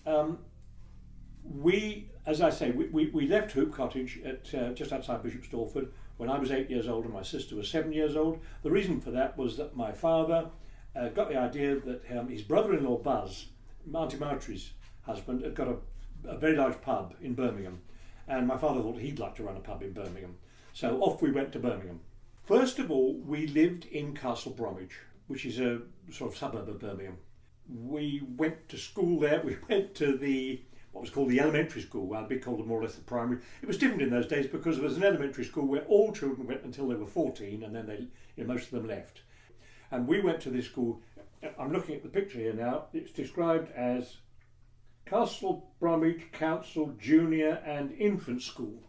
Um, as I say, we left Hoop Cottage at just outside Bishop Stortford when I was 8 years old and my sister was 7 years old. The reason for that was that my father got the idea that his brother-in-law Buzz, Auntie Marjorie's husband, had got a very large pub in Birmingham, and my father thought he'd like to run a pub in Birmingham. So off we went to Birmingham. First of all, we lived in Castle Bromwich, which is a sort of suburb of Birmingham. We went to school there. We went to what was called the elementary school, well, it'd be called more or less the primary. It was different in those days because there was an elementary school where all children went until they were 14, and then most of them left. And we went to this school. I'm looking at the picture here now. It's described as Castle Bromwich Council Junior and Infant School.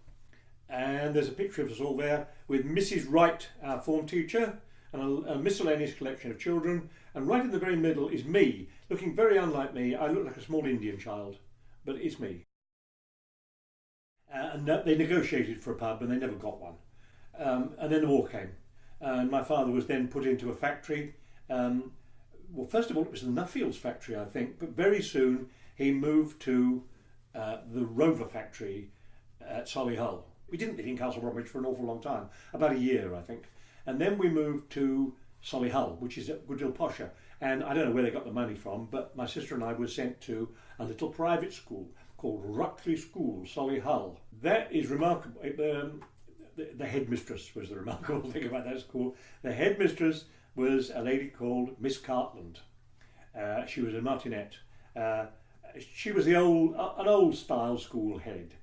And there's a picture of us all there with Mrs. Wright, our form teacher, and a miscellaneous collection of children. And right in the very middle is me, looking very unlike me. I look like a small Indian child, but it's me. And they negotiated for a pub and they never got one. And then the war came. And my father was then put into a factory. Well, first of all, it was the Nuffields factory, I think, but very soon he moved to the Rover factory at Solihull. We didn't live in Castle Bromwich for an awful long time, about a year, I think. And then we moved to Solihull, which is a good deal posher. And I don't know where they got the money from, but my sister and I were sent to a little private school called Ruckley School, Solihull. That is remarkable. The headmistress was the remarkable thing about that school. The headmistress was a lady called Miss Cartland. She was a martinet. She was an old style school head.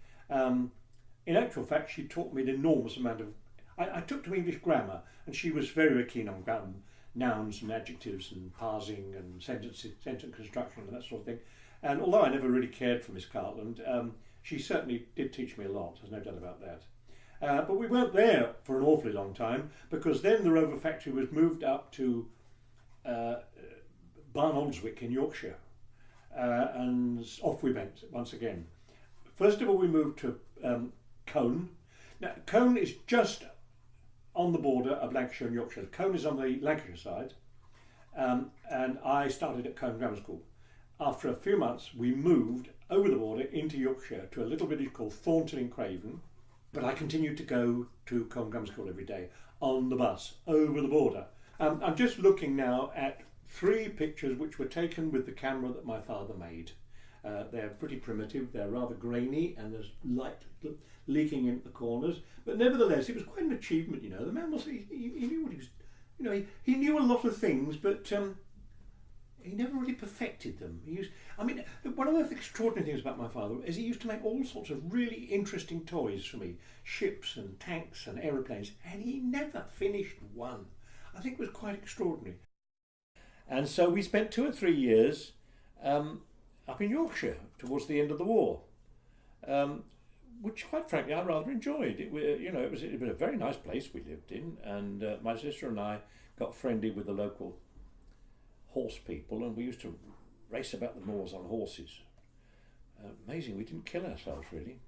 In actual fact, she taught me an enormous amount of. I took to English grammar, and she was very, very keen on nouns and adjectives and parsing and sentence construction and that sort of thing. And although I never really cared for Miss Cartland, she certainly did teach me a lot. There's no doubt about that. But we weren't there for an awfully long time because then the Rover factory was moved up to Barnoldswick in Yorkshire, and off we went once again. First of all, we moved to Colne. Now, Colne is just on the border of Lancashire and Yorkshire. Colne is on the Lancashire side, and I started at Colne Grammar School. After a few months, we moved over the border into Yorkshire to a little village called Thornton in Craven, but I continued to go to Colne Grammar School every day on the bus over the border. I'm just looking now at 3 pictures which were taken with the camera that my father made. They're pretty primitive, they're rather grainy, and there's light leaking into the corners, but nevertheless it was quite an achievement. The man he knew what he was, he knew a lot of things, but he never really perfected them. One of the extraordinary things about my father is he used to make all sorts of really interesting toys for me, ships and tanks and aeroplanes, and he never finished one. I think it was quite extraordinary. And so we spent 2 or 3 years up in Yorkshire towards the end of the war, which quite frankly I rather enjoyed. It was a very nice place we lived in, and my sister and I got friendly with the local horse people, and we used to race about the moors on horses. Amazing, we didn't kill ourselves really.